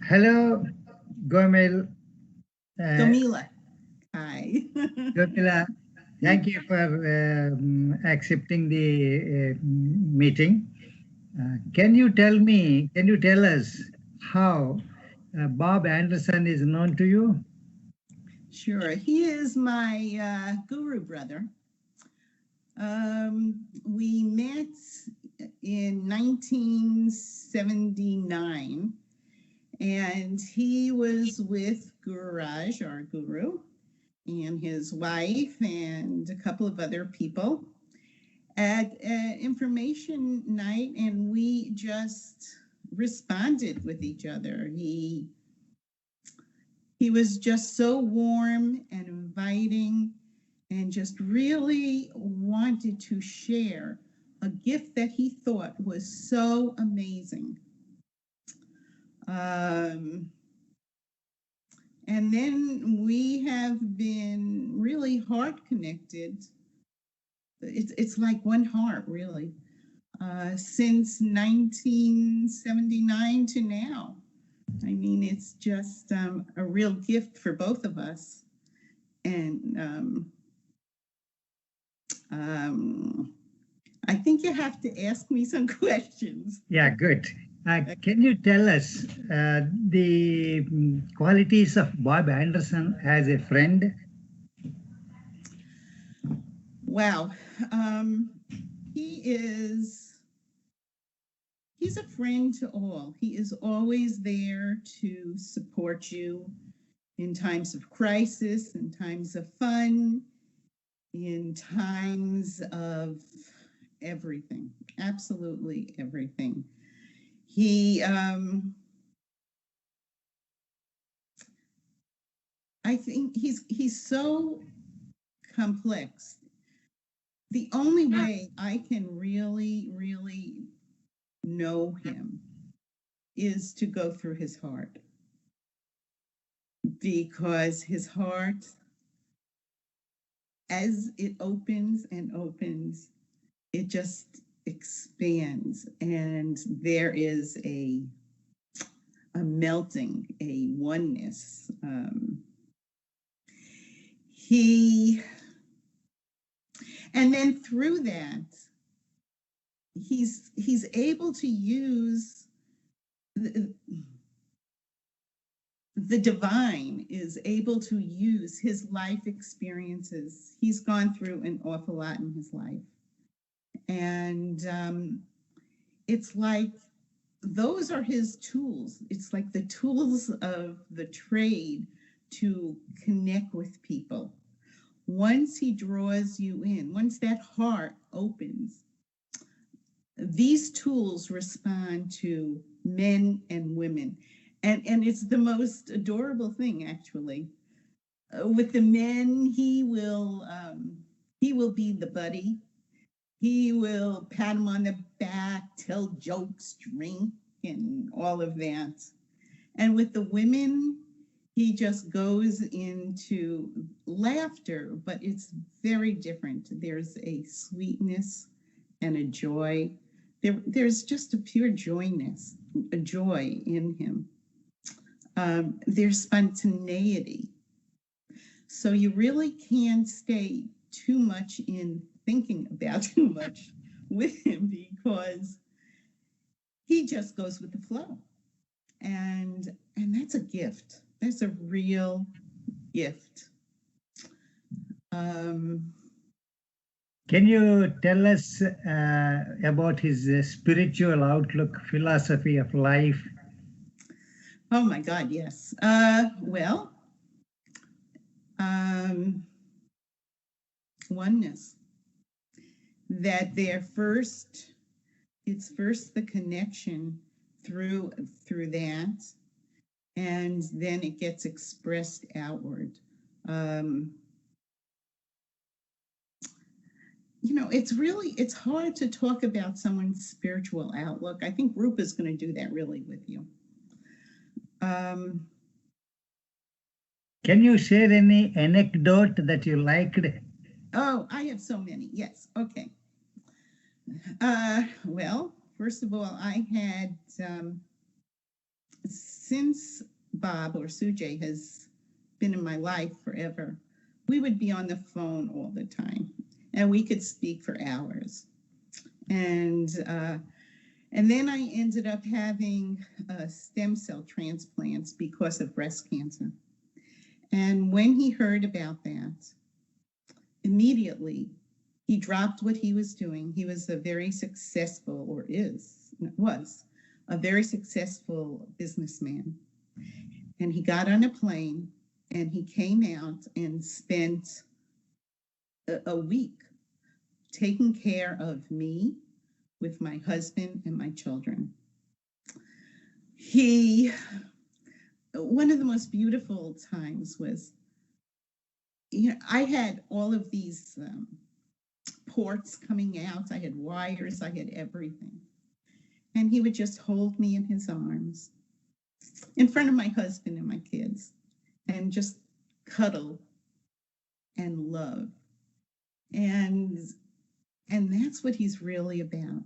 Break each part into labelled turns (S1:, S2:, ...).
S1: Hello, Gomel. Uh,
S2: Domila. Hi.
S1: Gomila, thank you for accepting the meeting. Can you tell us how Bob Anderson is known to you?
S2: Sure. He is my guru brother. We met in 1979, and he was with Gururaj, our guru, and his wife, and a couple of other people at information night, and we just responded with each other. He was just so warm and inviting and just really wanted to share a gift that he thought was so amazing. Um, and then we have been really heart connected. It's like one heart, really, since 1979 to now. I mean, it's just a real gift for both of us. And I think you have to ask me some questions.
S1: Yeah, good. Can you tell us the qualities of Bob Anderson as a friend?
S2: Wow. He is, he's a friend to all. He is always there to support you in times of crisis, in times of fun, in times of everything, absolutely everything. He, I think he's so complex. The only way I can really know him is to go through his heart, because his heart, as it opens and opens, it just expands, and there is a melting, a oneness. He And then through that, he's able to use the divine, is able to use his life experiences. He's gone through an awful lot in his life, and it's like those are his tools. It's like the tools of the trade to connect with people. Once he draws you in, once that heart opens, these tools respond to men and women. And it's the most adorable thing, actually. With the men, he will be the buddy. He will pat him on the back, tell jokes, drink, and all of that. And with the women, he just goes into laughter, but it's very different. There's a sweetness and a joy. There's just a pure joyness, a joy in him. There's spontaneity. So you really can't stay too much in thinking about too much with him, because he just goes with the flow. And that's a gift. That's a real gift. Um,
S1: Can you tell us about his spiritual outlook, philosophy of life?
S2: oh my God, yes. Well, um, oneness. That it's first the connection through that, and then it gets expressed outward. Um, it's hard to talk about someone's spiritual outlook. I think Rupa's going to do that really with you. Um,
S1: Can you share any anecdote that you liked?
S2: oh, I have so many. Yes. Okay. Well, first of all, I had since Bob or Sujay has been in my life forever, we would be on the phone all the time, and we could speak for hours. And then I ended up having stem cell transplants because of breast cancer. And when he heard about that, immediately he dropped what he was doing. He was a very successful, or was a very successful businessman. And he got on a plane and he came out and spent a week taking care of me with my husband and my children. One of the most beautiful times was, I had all of these ports coming out. I had wires, I had everything. And he would just hold me in his arms in front of my husband and my kids and just cuddle and love. And that's what he's really about.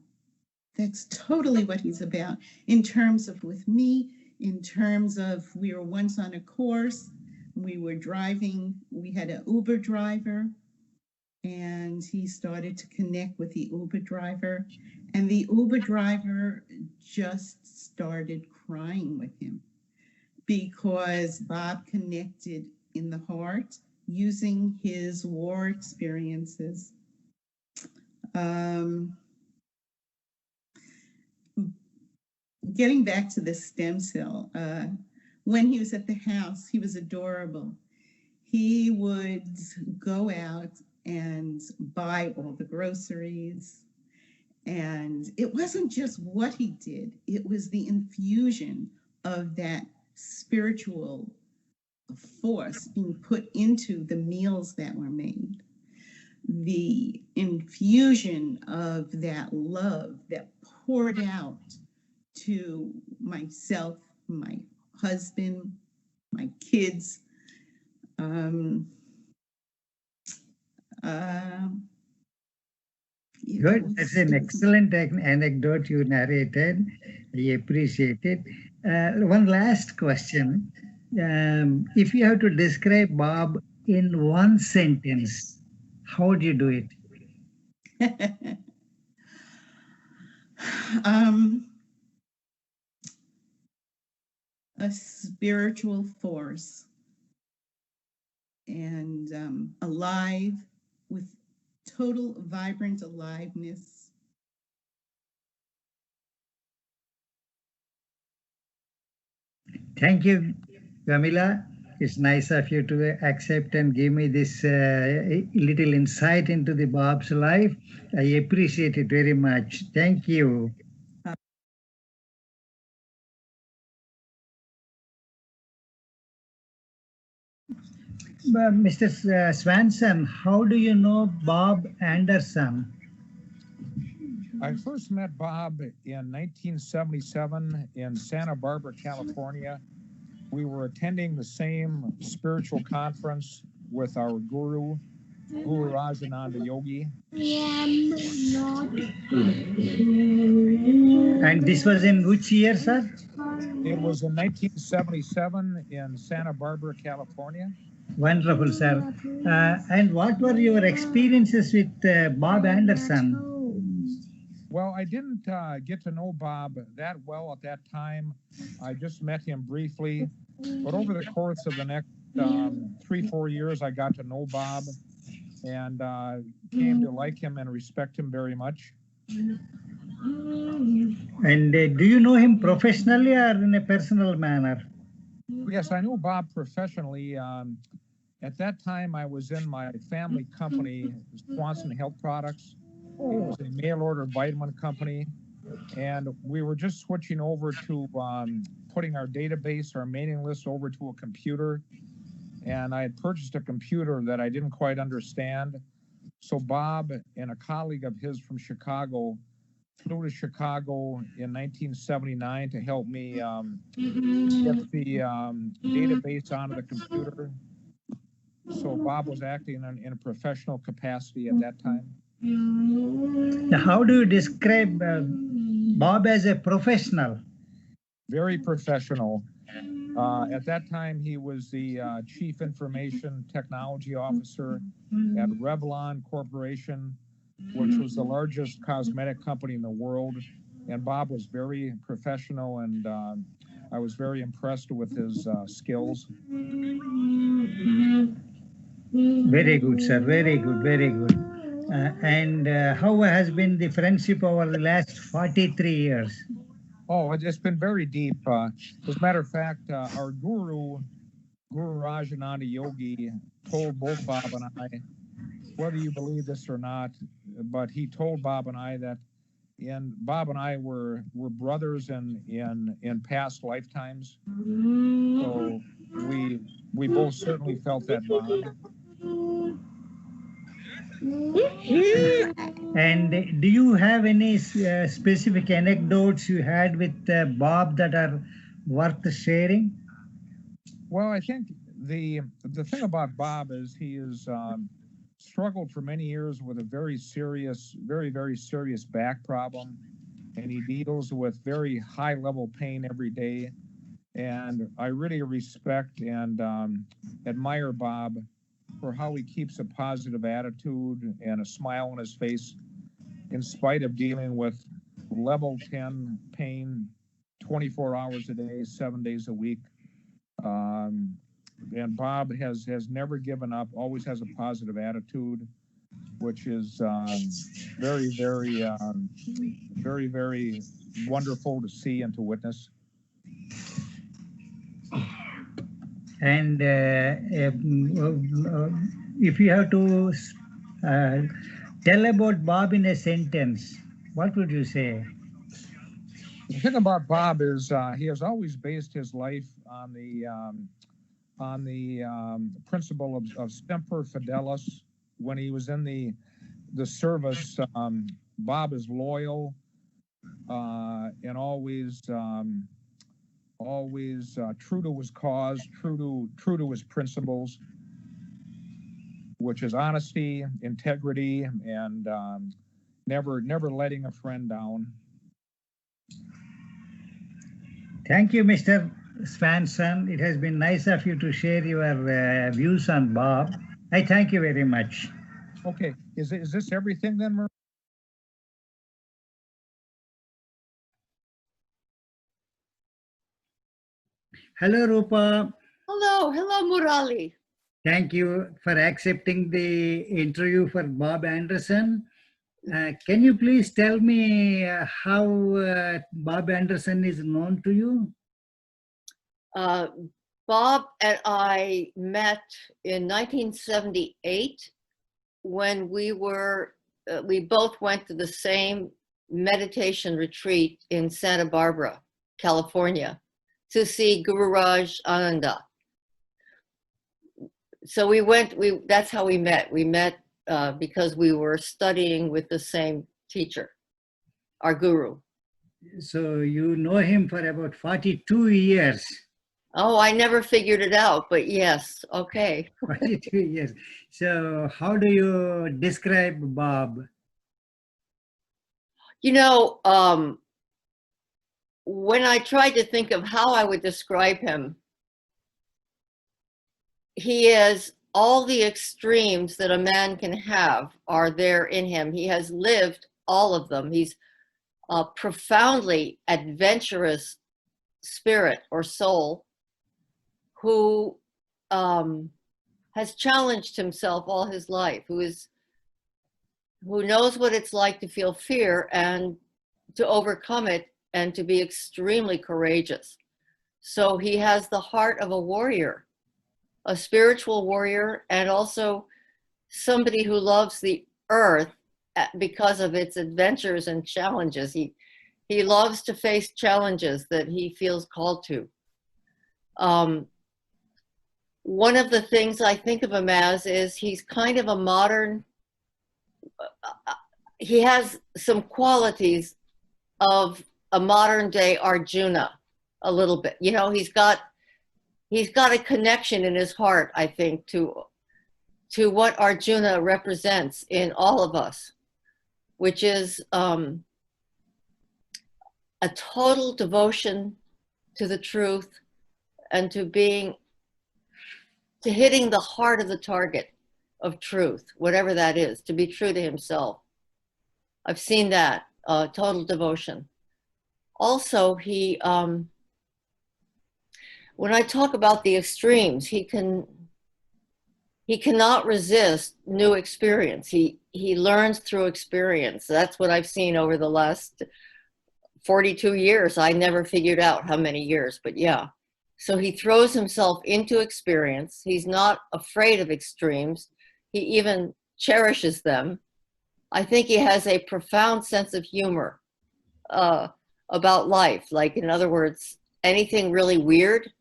S2: That's totally what he's about in terms of with me, in terms of we were once on a course, we were driving, we had an Uber driver, and he started to connect with the Uber driver, and the Uber driver just started crying with him because Bob connected in the heart using his war experiences. Getting back to the stem cell, when he was at the house, he was adorable. He would go out and buy all the groceries. And it wasn't just what he did, it was the infusion of that spiritual force being put into the meals that were made. The infusion of that love that poured out to myself, my husband, my kids.
S1: Good. That's an excellent anecdote you narrated. I appreciate it. One last question. If you have to describe Bob in one sentence, how would you do it?
S2: A spiritual force and alive, with total vibrant aliveness.
S1: Thank you, Camila. It's nice of you to accept and give me this little insight into the Bob's life. I appreciate it very much. Thank you. Mr. Swanson, how do you know Bob Anderson?
S3: I first met Bob in 1977 in Santa Barbara, California. We were attending the same spiritual conference with our guru, Guru Rajananda Yogi.
S1: And this was in which year, sir?
S3: It was in 1977 in Santa Barbara, California.
S1: Wonderful, sir. And what were your experiences with Bob Anderson?
S3: Well, I didn't get to know Bob that well at that time. I just met him briefly. But over the course of the next 3-4 years, I got to know Bob and came to like him and respect him very much.
S1: And do you know him professionally or in a personal manner?
S3: Yes, I know Bob professionally. At that time, I was in my family company, Swanson Health Products. It was a mail order vitamin company. And we were just switching over to putting our database, our mailing list over to a computer. And I had purchased a computer that I didn't quite understand. So Bob and a colleague of his from Chicago flew to Chicago in 1979 to help me get the database onto the computer. So Bob was acting in a professional capacity at that time.
S1: Now, how do you describe Bob as a professional?
S3: Very professional. At that time, he was the Chief Information Technology Officer at Revlon Corporation, which was the largest cosmetic company in the world. And Bob was very professional, and I was very impressed with his skills.
S1: Very good, sir. Very good. Very good. And how has been the friendship over the last 43 years?
S3: Oh, it's been very deep. As a matter of fact, our guru, Guru Rajananda Yogi, told both Bob and I, whether you believe this or not, but he told Bob and I that Bob and I were brothers in past lifetimes. So we both certainly felt that bond.
S1: And do you have any specific anecdotes you had with Bob that are worth sharing?
S3: Well, I think the thing about Bob is he has struggled for many years with a very serious back problem, and he deals with very high level pain every day. And I really respect and admire Bob for how he keeps a positive attitude and a smile on his face in spite of dealing with level 10 pain 24 hours a day, 7 days a week. And Bob has never given up, always has a positive attitude, which is very wonderful to see and to witness.
S1: And if you have to tell about Bob in a sentence, what would you say?
S3: The thing about Bob is he has always based his life on the principle of semper fidelis. When he was in the service, Bob is loyal and always true to his cause, true to his principles, which is honesty, integrity, and never letting a friend down.
S1: Thank you, Mr. Swanson. It has been nice of you to share your views on Bob. I thank you very much.
S3: Okay, is this everything then, Marie?
S1: Hello, Rupa.
S4: Hello, Murali.
S1: Thank you for accepting the interview for Bob Anderson. Can you please tell me how Bob Anderson is known to you?
S4: Bob and I met in 1978 when we both went to the same meditation retreat in Santa Barbara, California, to see Guru Raj Ananda. So that's how we met. We met because we were studying with the same teacher, our guru.
S1: So you know him for about 42 years.
S4: Oh, I never figured it out, but yes, okay.
S1: 42 years. So how do you describe Bob?
S4: You know, when I tried to think of how I would describe him, he is all the extremes that a man can have are there in him. He has lived all of them. He's a profoundly adventurous spirit or soul who has challenged himself all his life, who knows what it's like to feel fear and to overcome it and to be extremely courageous. So he has the heart of a warrior, a spiritual warrior, and also somebody who loves the earth because of its adventures and challenges. He loves to face challenges that he feels called to. One of the things I think of him as is he's kind of a modern, he has some qualities of a modern day Arjuna, a little bit. You know, he's got a connection in his heart, I think, to what Arjuna represents in all of us, which is a total devotion to the truth and to hitting the heart of the target of truth, whatever that is, to be true to himself. I've seen that, total devotion. Also, when I talk about the extremes, he cannot resist new experience. He learns through experience. That's what I've seen over the last 42 years. I never figured out how many years, but yeah. So he throws himself into experience. He's not afraid of extremes. He even cherishes them. I think he has a profound sense of humor about life. Like, in other words, anything really weird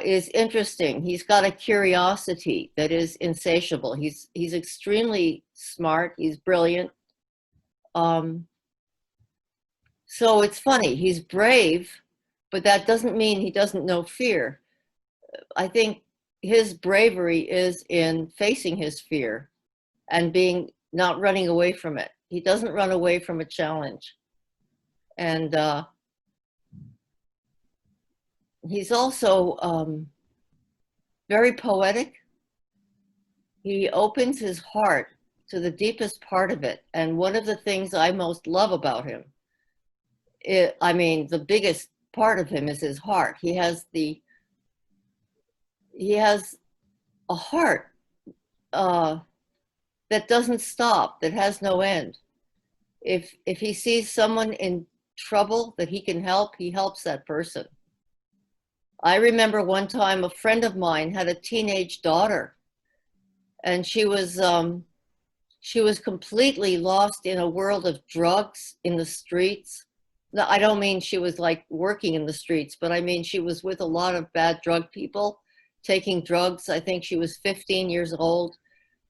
S4: is interesting. He's got a curiosity that is insatiable. He's extremely smart. He's brilliant. So it's funny. He's brave, but that doesn't mean he doesn't know fear. I think his bravery is in facing his fear and not running away from it. He doesn't run away from a challenge. And he's also very poetic. He opens his heart to the deepest part of it. And one of the things I most love about him, the biggest part of him is his heart. He has a heart that doesn't stop, that has no end. If he sees someone in trouble that he can help, he helps that person. I remember one time a friend of mine had a teenage daughter, and she was completely lost in a world of drugs in the streets. No, I don't mean she was like working in the streets, but I mean she was with a lot of bad drug people taking drugs. I think she was 15 years old.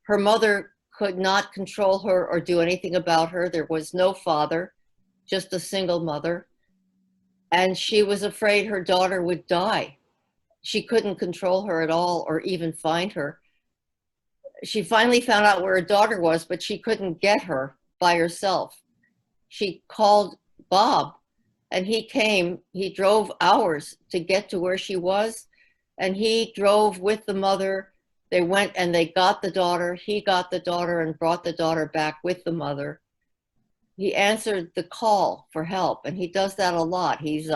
S4: Her mother could not control her or do anything about her. There was no father, just a single mother. And she was afraid her daughter would die. She couldn't control her at all or even find her. She finally found out where her daughter was, but she couldn't get her by herself. She called Bob, and he came. He drove hours to get to where she was, and he drove with the mother. They went and they got the daughter. He got the daughter and brought the daughter back with the mother. He answered the call for help, and he does that a lot. He's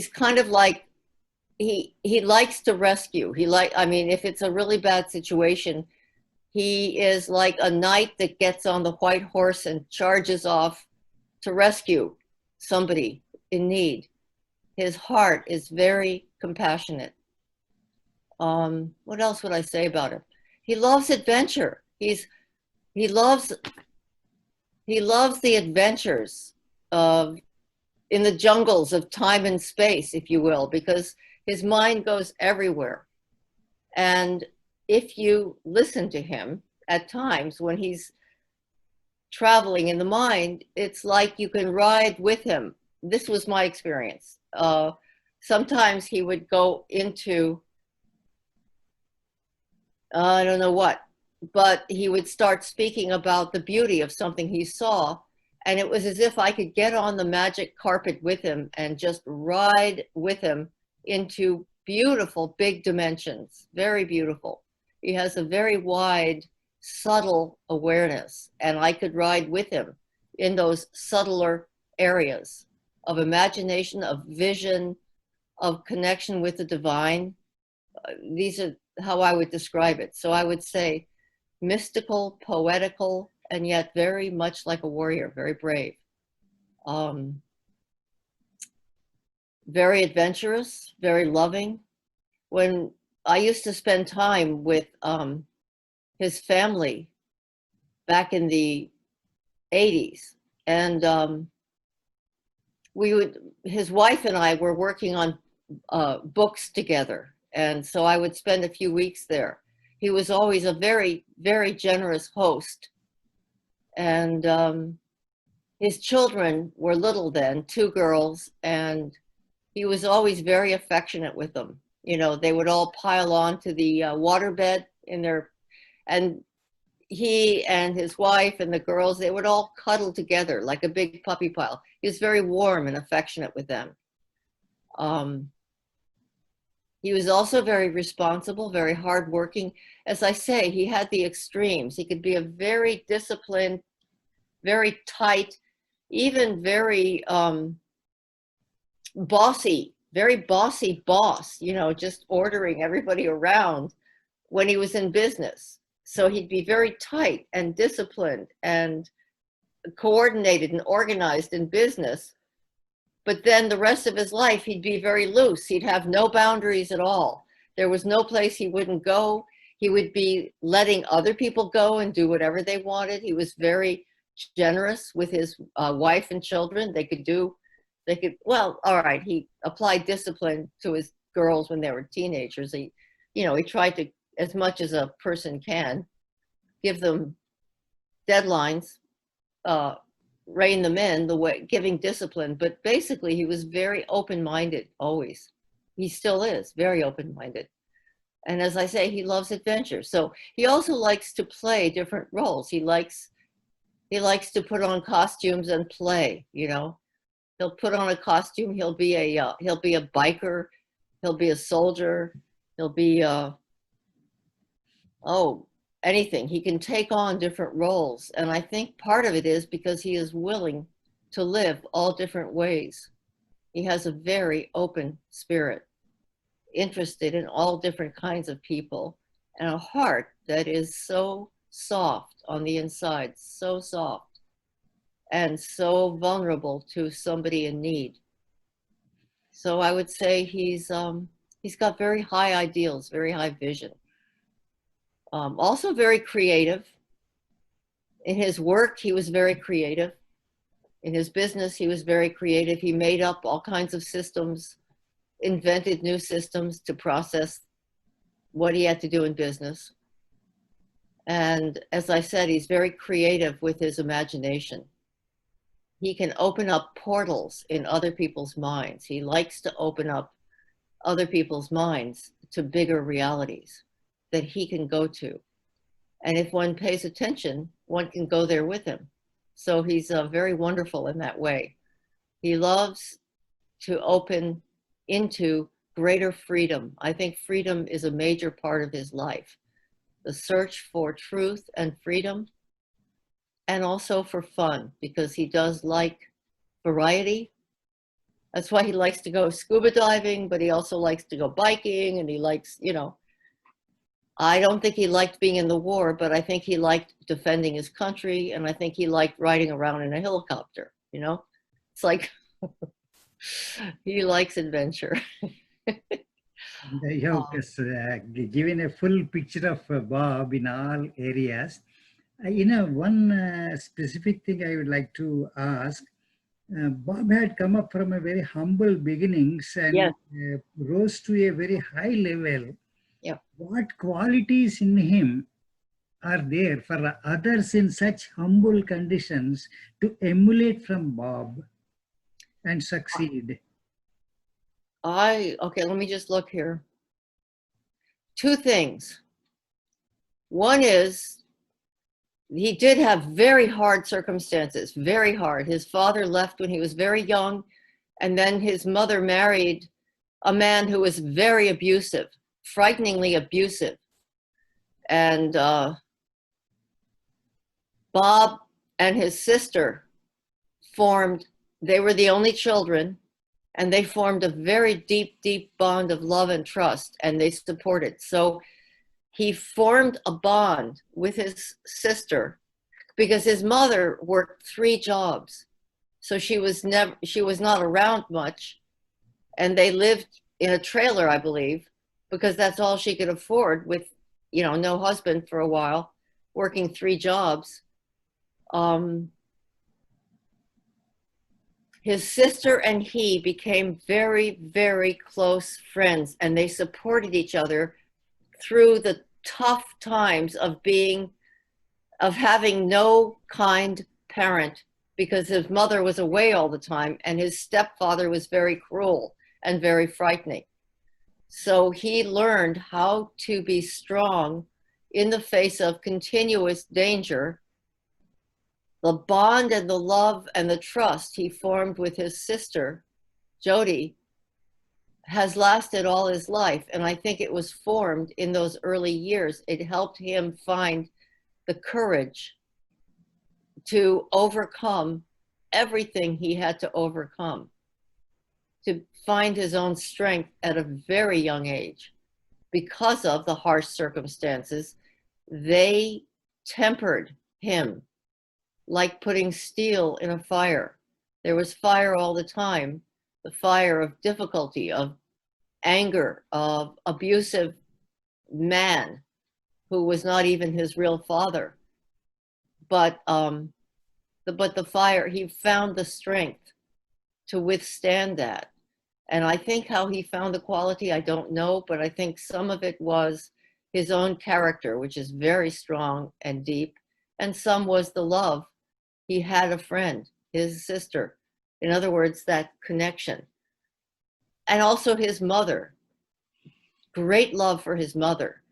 S4: kind of like, he likes to rescue. If it's a really bad situation, he is like a knight that gets on the white horse and charges off to rescue somebody in need. His heart is very compassionate. What else would I say about him? He loves adventure. He loves the adventures in the jungles of time and space, if you will, because his mind goes everywhere. And if you listen to him at times when he's traveling in the mind, it's like you can ride with him. This was my experience. Sometimes he would go into, I don't know what, but he would start speaking about the beauty of something he saw. And it was as if I could get on the magic carpet with him and just ride with him into beautiful, big dimensions, very beautiful. He has a very wide, subtle awareness, and I could ride with him in those subtler areas of imagination, of vision, of connection with the divine. These are how I would describe it. So I would say mystical, poetical, and yet very much like a warrior, very brave. Very adventurous, very loving. When I used to spend time with his family back in the 80s, and his wife and I were working on books together, and so I would spend a few weeks there. He was always a very, very generous host, and his children were little then, 2 girls, and he was always very affectionate with them. You know, they would all pile on to the waterbed and he and his wife and the girls, they would all cuddle together like a big puppy pile. He was very warm and affectionate with them. He was also very responsible, very hardworking. As I say, he had the extremes. He could be a very disciplined, very tight, even very very bossy boss, you know, just ordering everybody around when he was in business. So he'd be very tight and disciplined and coordinated and organized in business. But then the rest of his life, he'd be very loose. He'd have no boundaries at all. There was no place he wouldn't go. He would be letting other people go and do whatever they wanted. He was very generous with his wife and children. Well, all right, he applied discipline to his girls when they were teenagers. He tried to, as much as a person can, give them deadlines, rein them in the way, giving discipline. But basically, he was very open-minded always. He still is very open-minded. And as I say, he loves adventure. So he also likes to play different roles. He likes to put on costumes and play, you know. He'll put on a costume. He'll be a biker. He'll be a soldier. He'll be anything. He can take on different roles. And I think part of it is because he is willing to live all different ways. He has a very open spirit, interested in all different kinds of people, and a heart that is so soft on the inside, so soft and so vulnerable to somebody in need. So I would say he's got very high ideals, very high vision. Also very creative. In his work, he was very creative. In his business, he was very creative. He made up all kinds of systems, invented new systems to process what he had to do in business. And as I said, he's very creative with his imagination. He can open up portals in other people's minds. He likes to open up other people's minds to bigger realities that he can go to. And if one pays attention, one can go there with him. So he's very wonderful in that way. He loves to open into greater freedom. I think freedom is a major part of his life. The search for truth and freedom, and also for fun, because he does like variety. That's why he likes to go scuba diving, but he also likes to go biking, and he likes, you know, I don't think he liked being in the war, but I think he liked defending his country, and I think he liked riding around in a helicopter, you know? It's like, he likes adventure.
S1: You have given a full picture of Bob in all areas. One specific thing I would like to ask. Bob had come up from a very humble beginnings and
S4: Yes.
S1: Rose to a very high level.
S4: Yeah.
S1: What qualities in him are there for others in such humble conditions to emulate from Bob and succeed?
S4: Okay, let me just look here. Two things. One is, he did have very hard circumstances, very hard. His father left when he was very young, and then his mother married a man who was very abusive, frighteningly abusive. And Bob and his sister they were the only children, and they formed a very deep, deep bond of love and trust, and they supported. So he formed a bond with his sister because his mother worked 3 jobs. So she was not around much, and they lived in a trailer, I believe, because that's all she could afford with, you know, no husband for a while, working 3 jobs. His sister and he became very, very close friends, and they supported each other through the tough times of having no kind parent, because his mother was away all the time and his stepfather was very cruel and very frightening. So he learned how to be strong in the face of continuous danger, the bond and the love and the trust he formed with his sister, Jody, has lasted all his life. And I think it was formed in those early years. It helped him find the courage to overcome everything he had to overcome, to find his own strength at a very young age. Because of the harsh circumstances, they tempered him like putting steel in a fire. There was fire all the time, the fire of difficulty, of anger, of abusive man who was not even his real father. But the fire, he found the strength to withstand that. And I think how he found the quality, I don't know, but I think some of it was his own character, which is very strong and deep, and some was the love. He had a friend, his sister. In other words, that connection. And also his mother, great love for his mother.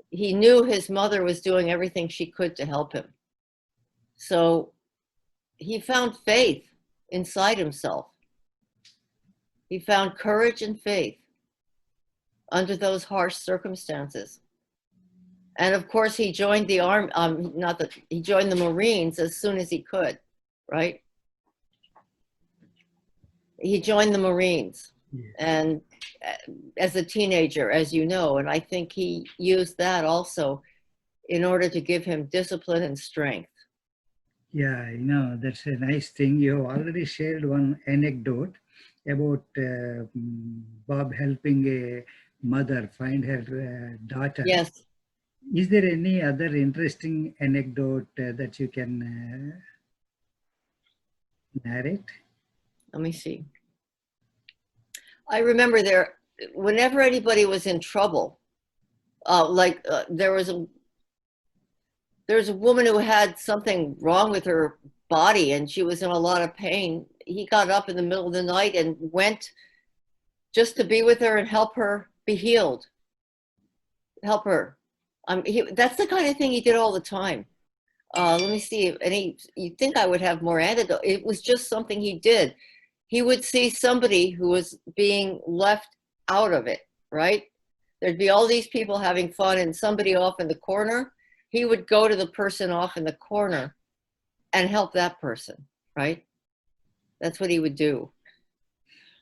S4: He knew his mother was doing everything she could to help him. So he found faith inside himself. He found courage and faith under those harsh circumstances. And of course, he joined the army, he joined the Marines as soon as he could, right? He joined the Marines, and as a teenager, as you know, and I think he used that also in order to give him discipline and strength.
S1: Yeah, that's a nice thing. You have already shared one anecdote about Bob helping a mother find her daughter.
S4: Yes.
S1: Is there any other interesting anecdote that you can narrate?
S4: Let me see. I remember whenever anybody was in trouble, there was a woman who had something wrong with her body and she was in a lot of pain. He got up in the middle of the night and went just to be with her and help her be healed. Help her. That's the kind of thing he did all the time. Let me see. You'd think I would have more anecdote. It was just something he did. He would see somebody who was being left out of it, right? There'd be all these people having fun and somebody off in the corner. He would go to the person off in the corner and help that person, right? That's what he would do.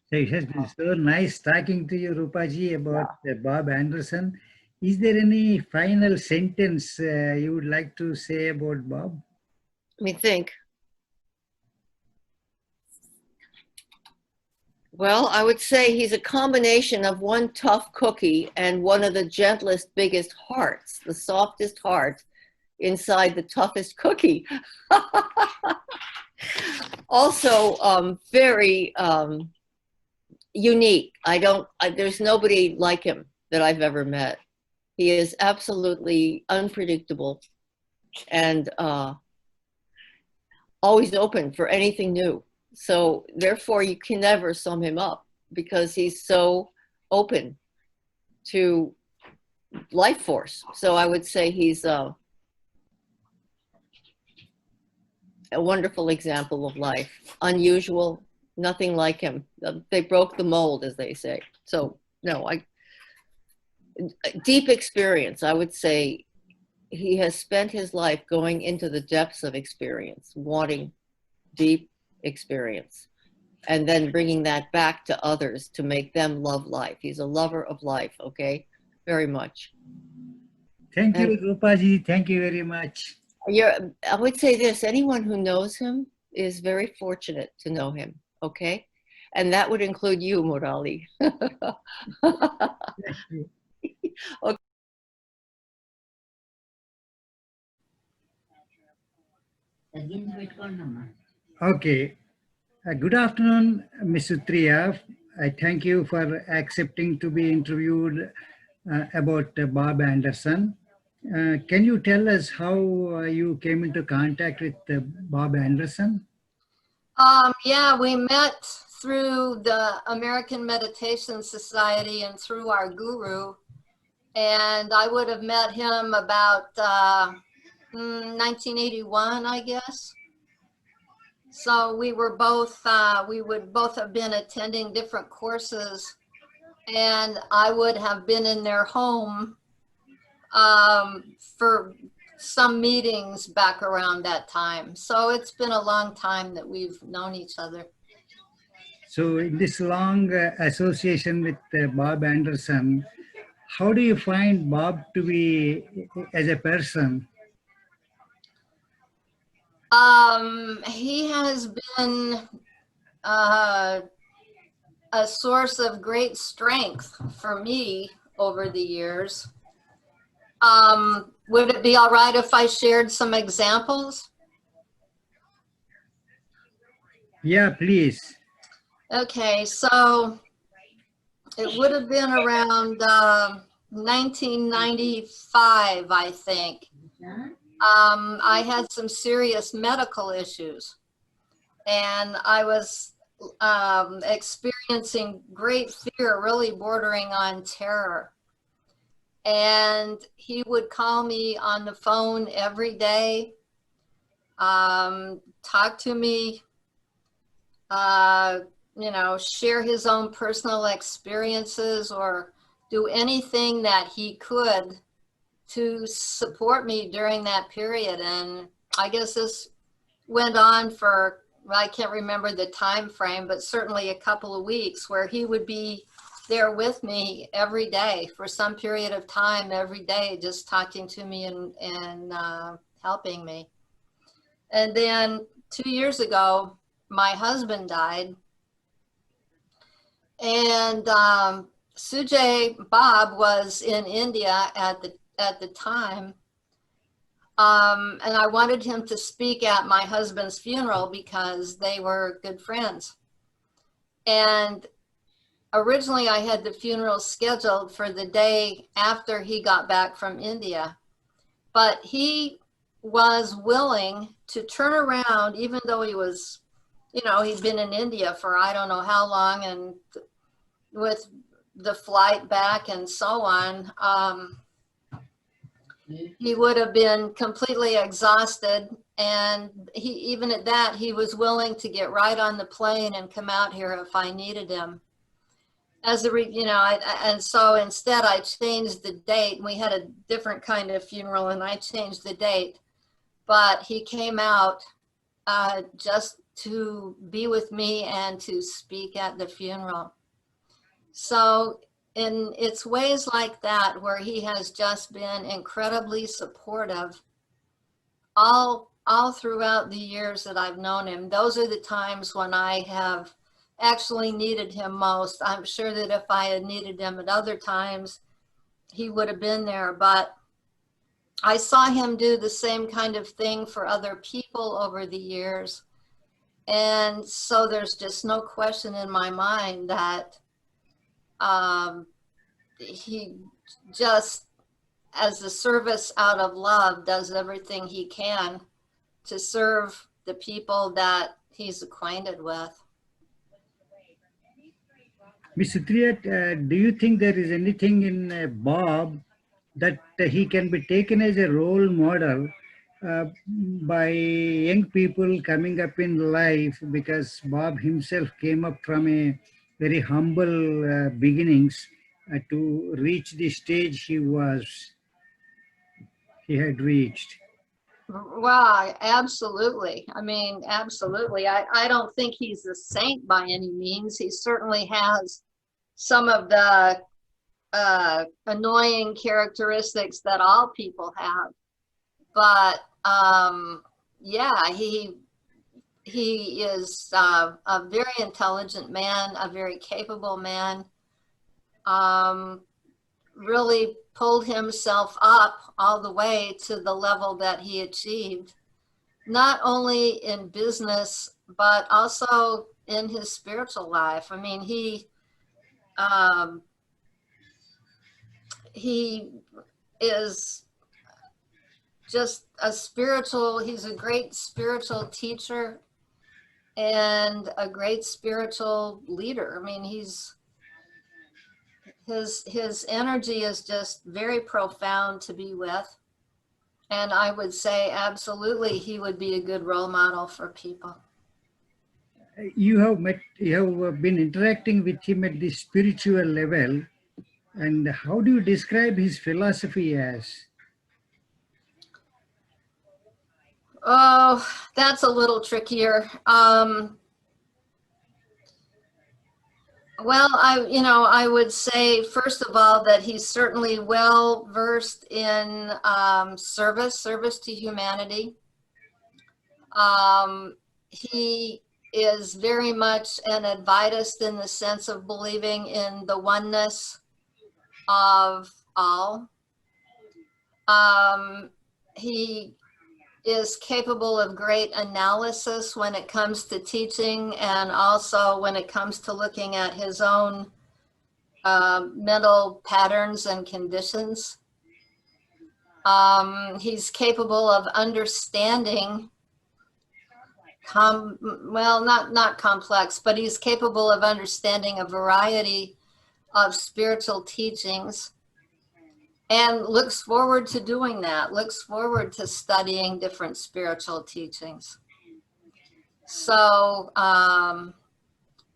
S1: So it has been so nice talking to you, Rupaji, about Bob Anderson. Is there any final sentence you would like to say about Bob?
S4: Let me think. Well, I would say he's a combination of one tough cookie and one of the gentlest, biggest hearts, the softest heart inside the toughest cookie. Also, very unique. There's nobody like him that I've ever met. He is absolutely unpredictable and always open for anything new. So therefore, you can never sum him up because he's so open to life force. So I would say he's a wonderful example of life. Unusual, nothing like him. They broke the mold, as they say. So no, deep experience. I would say he has spent his life going into the depths of experience, wanting deep experience, and then bringing that back to others to make them love life. He's a lover of life, okay? Very much.
S1: Thank you, Rupaji. Thank you very much.
S4: I would say this, anyone who knows him is very fortunate to know him, okay? And that would include you, Murali. Okay.
S1: Okay. Good afternoon, Ms. Sutriya. I thank you for accepting to be interviewed about Bob Anderson. Can you tell us how you came into contact with Bob Anderson?
S5: Yeah, we met through the American Meditation Society and through our guru. And I would have met him about 1981, I guess. So we would both have been attending different courses, and I would have been in their home for some meetings back around that time. So it's been a long time that we've known each other.
S1: So in this long association with Bob Anderson, how do you find Bob to be as a person?
S5: He has been a source of great strength for me over the years. Would it be all right if I shared some examples?
S1: Yeah, please.
S5: Okay, so it would have been around 1995, I think. I had some serious medical issues, and I was experiencing great fear, really bordering on terror. And he would call me on the phone every day, talk to me, you know, share his own personal experiences or do anything that he could to support me during that period. And I guess this went on for, I can't remember the time frame, but certainly a couple of weeks, where he would be there with me every day for some period of time, every day, just talking to me and helping me. And then 2 years ago, my husband died, and Sujay Bob was in India at the time, and I wanted him to speak at my husband's funeral because they were good friends. And originally I had the funeral scheduled for the day after he got back from India, but he was willing to turn around, even though he was, you know, he'd been in India for I don't know how long, and with the flight back and so on, he would have been completely exhausted. And he, even at that, he was willing to get right on the plane and come out here if I needed him. As a, you know, and so instead I changed the date. We had a different kind of funeral, and I changed the date. But he came out just to be with me and to speak at the funeral. So in it's ways like that where he has just been incredibly supportive all throughout the years that I've known him. Those are the times when I have actually needed him most. I'm sure that if I had needed him at other times, he would have been there, but I saw him do the same kind of thing for other people over the years. And so there's just no question in my mind that he just, as a service out of love, does everything he can to serve the people that he's acquainted with.
S1: Ms. Sutriyat, do you think there is anything in Bob that he can be taken as a role model by young people coming up in life? Because Bob himself came up from a very humble beginnings to reach the stage he had reached.
S5: Well, absolutely. I mean, absolutely. I don't think he's a saint by any means. He certainly has some of the annoying characteristics that all people have. But yeah, he is a very intelligent man, a very capable man. Really pulled himself up all the way to the level that he achieved, not only in business, but also in his spiritual life. I mean, he is just he's a great spiritual teacher and a great spiritual leader. I mean, His energy is just very profound to be with. And I would say absolutely he would be a good role model for people.
S1: You have been interacting with him at the spiritual level. And how do you describe his philosophy as?
S5: Oh, that's a little trickier. Well, I would say, first of all, that he's certainly well versed in service to humanity. He is very much an Advaitist in the sense of believing in the oneness of all. He is capable of great analysis when it comes to teaching, and also when it comes to looking at his own mental patterns and conditions. He's capable of understanding, well, not complex, but he's capable of understanding a variety of spiritual teachings, and looks forward to doing that, looks forward to studying different spiritual teachings. So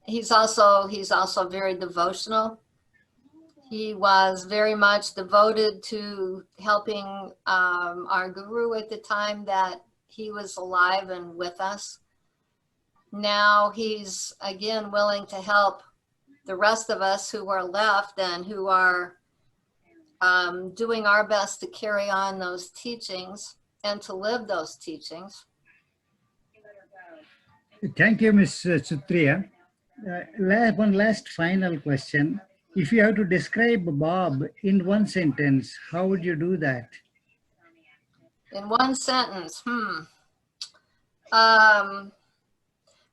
S5: he's also very devotional. He was very much devoted to helping our guru at the time that he was alive and with us. Now he's again willing to help the rest of us who are left and who are doing our best to carry on those teachings and to live those teachings.
S1: Thank you, Ms. Sutriya. One last final question. If you have to describe Bob in one sentence, how would you do that?
S5: In one sentence,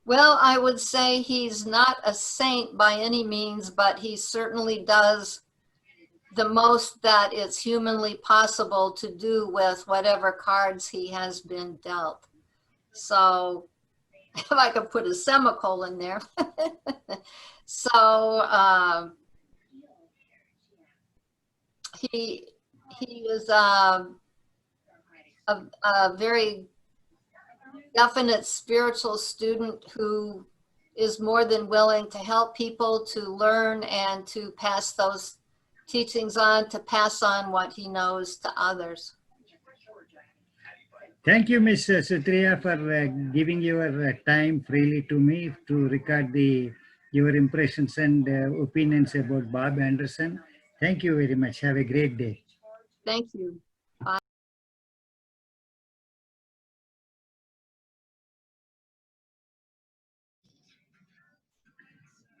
S5: well, I would say he's not a saint by any means, but he certainly does the most that it's humanly possible to do with whatever cards he has been dealt. So if I could put a semicolon there. So he is a very definite spiritual student who is more than willing to help people to learn and to pass those teachings on, to pass on what he knows to others.
S1: Thank you, Ms. Sutriya, for giving your time freely to me to record your impressions and opinions about Bob Anderson. Thank you very much. Have a great day.
S5: Thank you.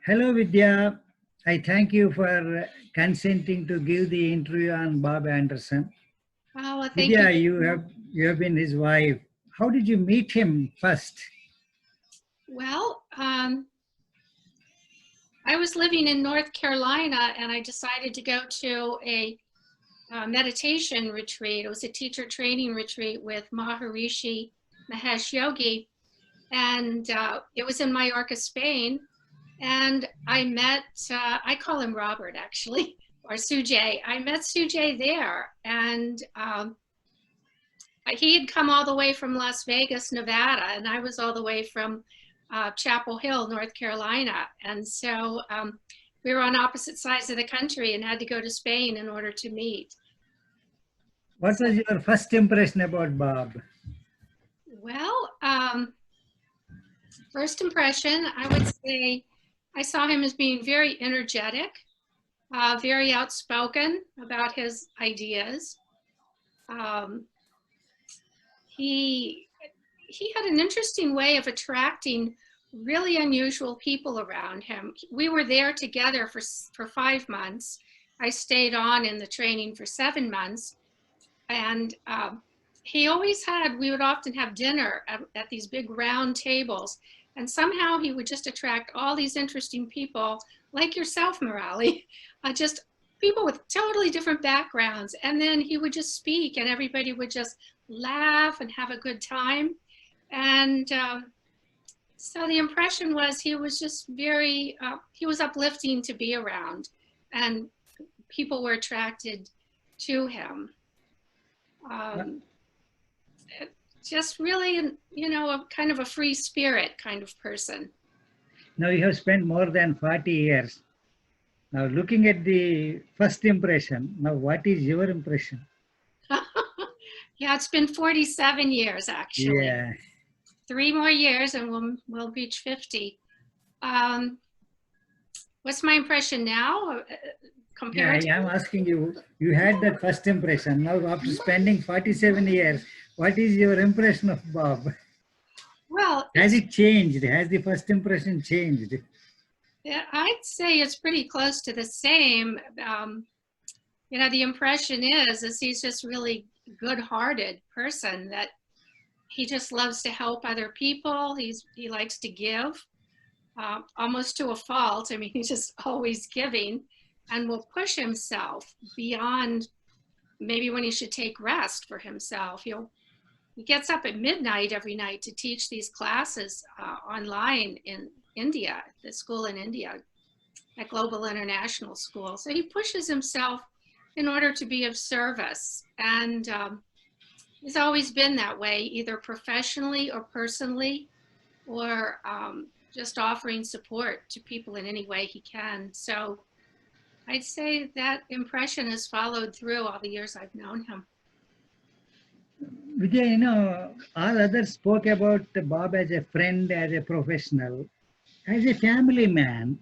S1: Hello, Vidya. I thank you for consenting to give the interview on Bob Anderson.
S6: Oh, well, thank
S1: Vidya,
S6: you.
S1: you have been his wife. How did you meet him first?
S6: Well, I was living in North Carolina and I decided to go to a meditation retreat. It was a teacher training retreat with Maharishi Mahesh Yogi. And it was in Mallorca, Spain. And I met, I call him Robert actually, or Sujay. I met Sujay there, and he had come all the way from Las Vegas, Nevada, and I was all the way from Chapel Hill, North Carolina. And so we were on opposite sides of the country and had to go to Spain in order to meet.
S1: What was your first impression about Bob?
S6: Well, first impression, I would say I saw him as being very energetic, very outspoken about his ideas. He had an interesting way of attracting really unusual people around him. We were there together for 5 months. I stayed on in the training for 7 months. And he always we would often have dinner at these big round tables. And somehow he would just attract all these interesting people like yourself, Murali, just people with totally different backgrounds. And then he would just speak and everybody would just laugh and have a good time. And so the impression was he was just very, he was uplifting to be around. And people were attracted to him. Just really, you know, a kind of a free spirit kind of person.
S1: Now you have spent more than 40 years. Now looking at the first impression, now what is your impression?
S6: Yeah, it's been 47 years actually.
S1: Yeah.
S6: 3 more years and we'll reach 50. What's my impression now
S1: Yeah,
S6: compared
S1: I am asking you, you had that first impression. Now after spending 47 years, what is your impression of Bob?
S6: Well,
S1: Has it changed? Has the first impression changed?
S6: yeah, I'd say it's pretty close to the same. You know, the impression is he's just really good-hearted person, that he just loves to help other people. He likes to give, almost to a fault. I mean, he's just always giving, and will push himself beyond maybe when he should take rest for himself. He gets up at midnight every night to teach these classes online in India, the school in India, at Global International School. So he pushes himself in order to be of service. And he's always been that way, either professionally or personally, or just offering support to people in any way he can. So I'd say that impression has followed through all the years I've known him.
S1: Vijay, you know, all others spoke about Bob as a friend, as a professional, as a family man,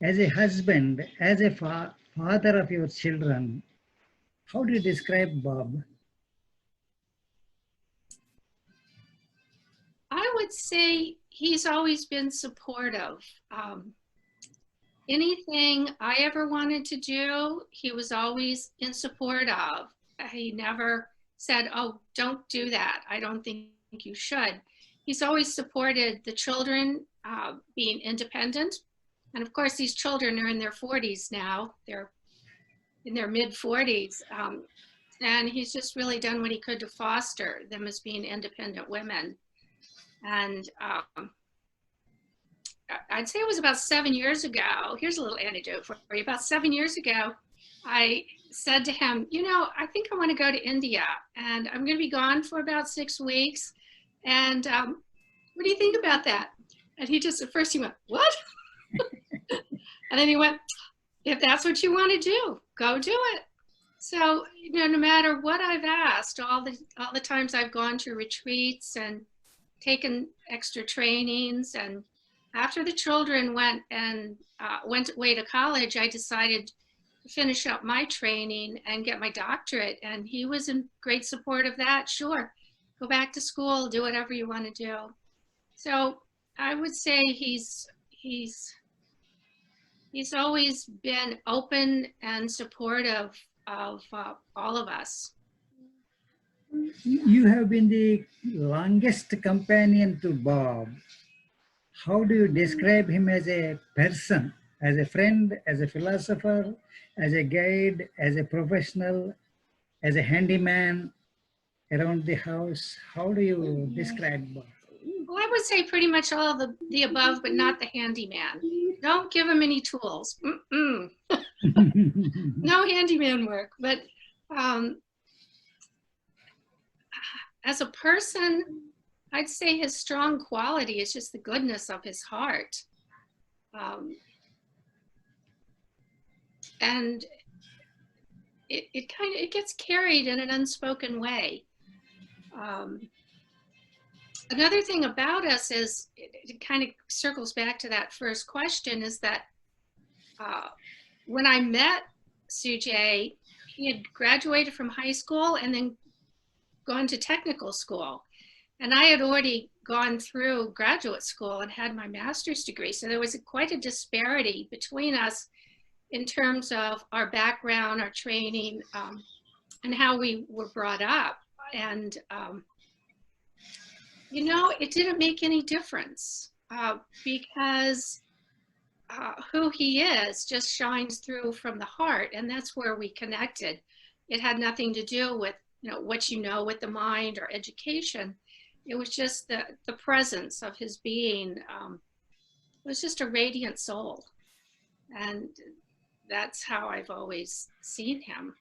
S1: as a husband, as a father of your children. How do you describe Bob?
S6: I would say he's always been supportive. Anything I ever wanted to do, he was always in support of. He never said, oh, don't do that. I don't think you should. He's always supported the children being independent. And of course, these children are in their 40s now. They're in their mid 40s. And he's just really done what he could to foster them as being independent women. And I'd say it was about 7 years ago. Here's a little anecdote for you. About 7 years ago, I said to him, you know, I think I want to go to India, and I'm going to be gone for about 6 weeks. And what do you think about that? And he just, at first he went, what? And then he went, if that's what you want to do, go do it. So, you know, no matter what I've asked, all the times I've gone to retreats and taken extra trainings, and after the children went away to college, I decided to finish up my training and get my doctorate. And he was in great support of that. Sure, go back to school, do whatever you want to do. So I would say he's always been open and supportive of all of us.
S1: You have been the longest companion to Bob. How do you describe him as a person, as a friend, as a philosopher, as a guide, as a professional, as a handyman around the house? How do you describe Bob?
S6: Well, I would say pretty much all of the above, but not the handyman. Don't give him any tools. No handyman work. But as a person, I'd say his strong quality is just the goodness of his heart. And it gets carried in an unspoken way. Another thing about us is, it kind of circles back to that first question, is that when I met Sujay, he had graduated from high school and then gone to technical school. And I had already gone through graduate school and had my master's degree. So there was quite a disparity between us in terms of our background, our training, and how we were brought up. And you know, it didn't make any difference because who he is just shines through from the heart, and that's where we connected. It had nothing to do with, you know, what you know with the mind or education. It was just the presence of his being. It was just a radiant soul, and that's how I've always seen him.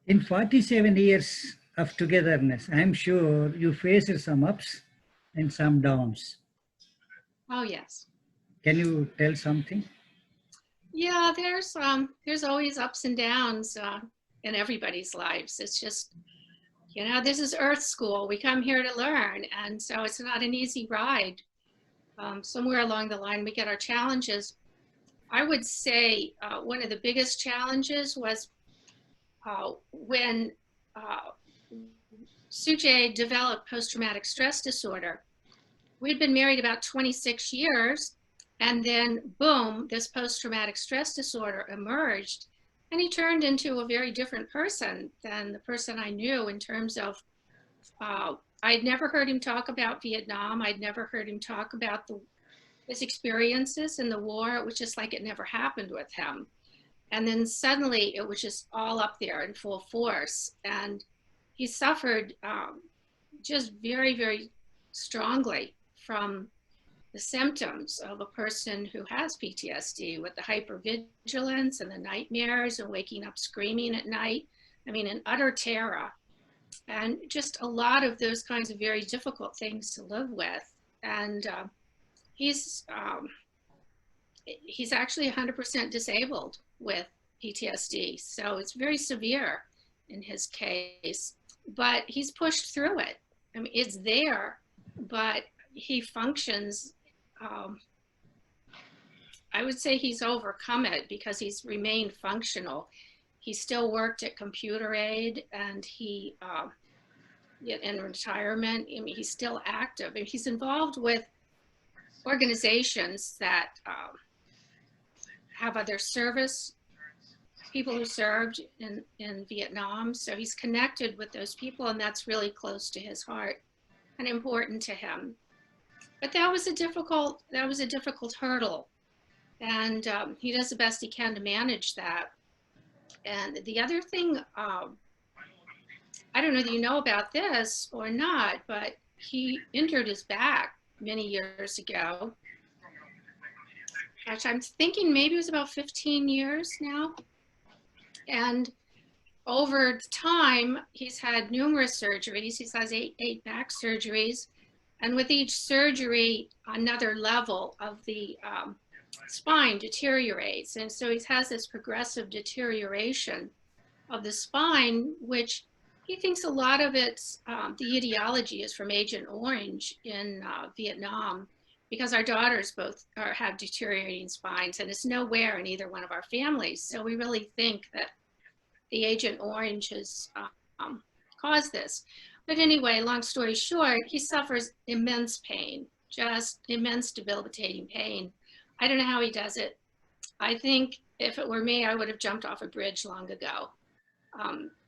S1: In 47 years of togetherness, I'm sure you faced some ups and some downs.
S6: Oh, yes.
S1: Can you tell something?
S6: Yeah, there's always ups and downs in everybody's lives. It's just, you know, this is Earth School. We come here to learn, and so it's not an easy ride. Somewhere along the line, we get our challenges. I would say one of the biggest challenges was when Sujay developed post-traumatic stress disorder. We'd been married about 26 years, and then boom, this post-traumatic stress disorder emerged, and he turned into a very different person than the person I knew in terms of, I'd never heard him talk about Vietnam. I'd never heard him talk about his experiences in the war. It was just like it never happened with him. And then suddenly it was just all up there in full force. And he suffered just very, very strongly from the symptoms of a person who has PTSD, with the hypervigilance and the nightmares and waking up screaming at night. I mean, in utter terror. And just a lot of those kinds of very difficult things to live with. And he's actually 100% disabled with PTSD. So it's very severe in his case, but he's pushed through it. I mean, it's there, but he functions. I would say he's overcome it because he's remained functional. He still worked at Computer Aid, and he, in retirement, I mean, he's still active. And he's involved with organizations that have other service people who served in Vietnam. So he's connected with those people, and that's really close to his heart and important to him. But that was a difficult hurdle, and he does the best he can to manage that. And the other thing, I don't know that you know about this or not, but he injured his back many years ago. Gosh, I'm thinking maybe it was about 15 years now. And over time, he's had numerous surgeries. He has eight back surgeries. And with each surgery, another level of the spine deteriorates. And so he has this progressive deterioration of the spine, which he thinks a lot of it's, the etiology is from Agent Orange in Vietnam, because our daughters both have deteriorating spines, and it's nowhere in either one of our families. So we really think that the Agent Orange has caused this. But anyway, long story short, he suffers immense pain, just immense debilitating pain. I don't know how he does it. I think if it were me, I would have jumped off a bridge long ago.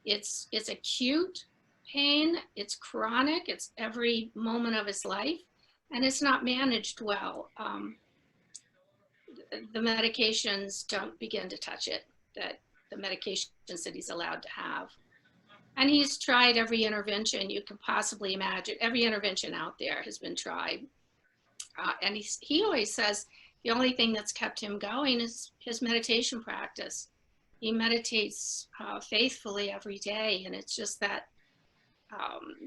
S6: It's acute pain, it's chronic, it's every moment of his life, and it's not managed well. The medications don't begin to touch it, the medications that he's allowed to have. And he's tried every intervention you can possibly imagine. Every intervention out there has been tried. And he always says the only thing that's kept him going is his meditation practice. He meditates faithfully every day, and it's just that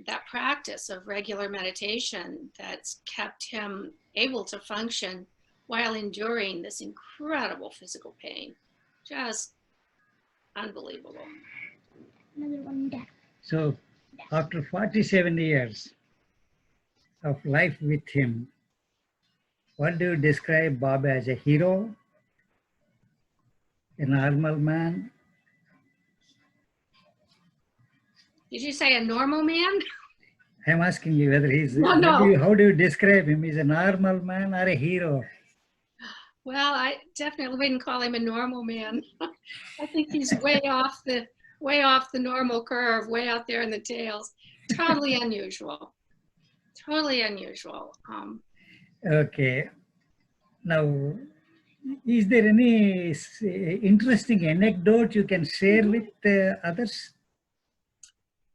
S6: that practice of regular meditation that's kept him able to function while enduring this incredible physical pain. Just unbelievable.
S7: Another one there.
S1: So, after 47 years of life with him, what do you describe Bob as? A hero? A normal man?
S6: Did you say a normal man?
S1: I'm asking you whether he's,
S6: No.
S1: how do you describe him? Is a normal man or a hero?
S6: Well, I definitely wouldn't call him a normal man. I think he's way off the normal curve, way out there in the tails. Totally unusual. Totally unusual.
S1: Okay. Now, is there any interesting anecdote you can share with others?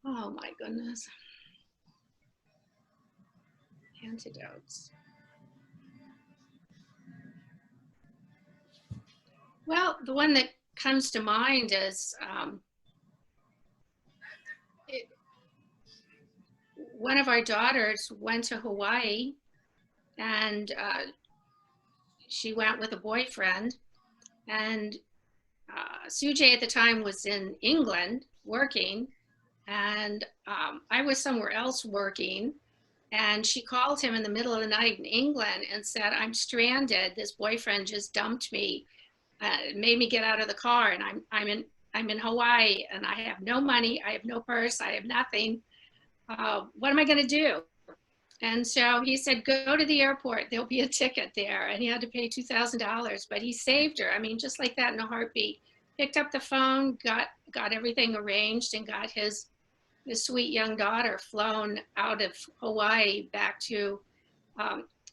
S6: Oh my goodness. Antidotes. Well, the one that comes to mind is one of our daughters went to Hawaii, and she went with a boyfriend, and Sujay at the time was in England working, and I was somewhere else working, and she called him in the middle of the night in England and said, "I'm stranded. This boyfriend just dumped me, made me get out of the car, and I'm in Hawaii, and I have no money, I have no purse, I have nothing. What am I going to do?" And so he said, "Go to the airport. There'll be a ticket there." And he had to pay $2,000, but he saved her. I mean, just like that in a heartbeat. Picked up the phone, got everything arranged, and got his sweet young daughter flown out of Hawaii back to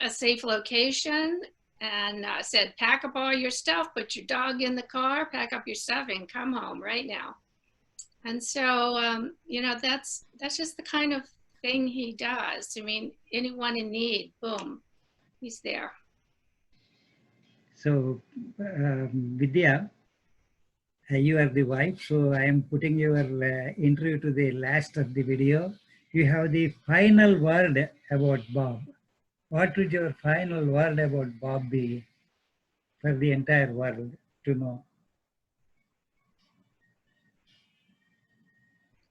S6: a safe location, and said, "Pack up all your stuff, put your dog in the car, pack up your stuff, and come home right now." And so, you know, that's just the kind of thing he does. I mean, anyone in need, boom, he's there.
S1: So, Vidya, you are the wife, so I am putting your interview to the last of the video. You have the final word about Bob. What would your final word about Bob be for the entire world to know?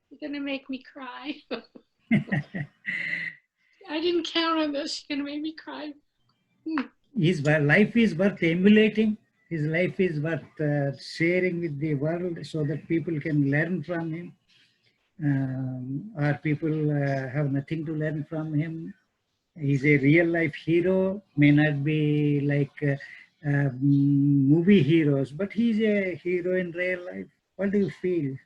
S6: You're gonna make me cry. I didn't count on this. You're gonna make me cry.
S1: His life is worth emulating. His life is worth sharing with the world so that people can learn from him. Or people have nothing to learn from him. He's a real life hero, may not be like movie heroes, but he's a hero in real life. What do you feel?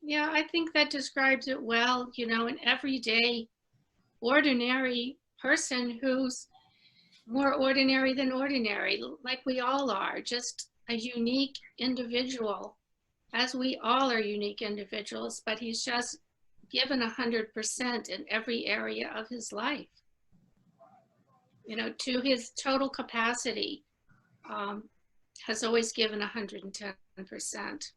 S6: Yeah, I think that describes it well. You know, an everyday, ordinary person who's more ordinary than ordinary, like we all are, just a unique individual, as we all are unique individuals, but he's just given 100% in every area of his life, you know, to his total capacity, has always given 110%.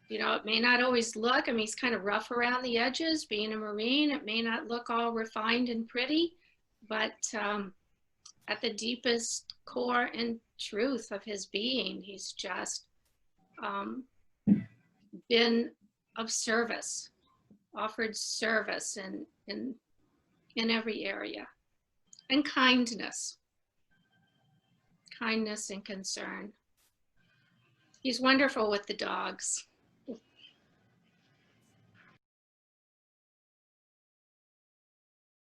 S6: You know, it may not always look, I mean, he's kind of rough around the edges, being a Marine, it may not look all refined and pretty, but at the deepest core and truth of his being, he's just been of service, offered service in every area, and kindness and concern. He's wonderful with the dogs.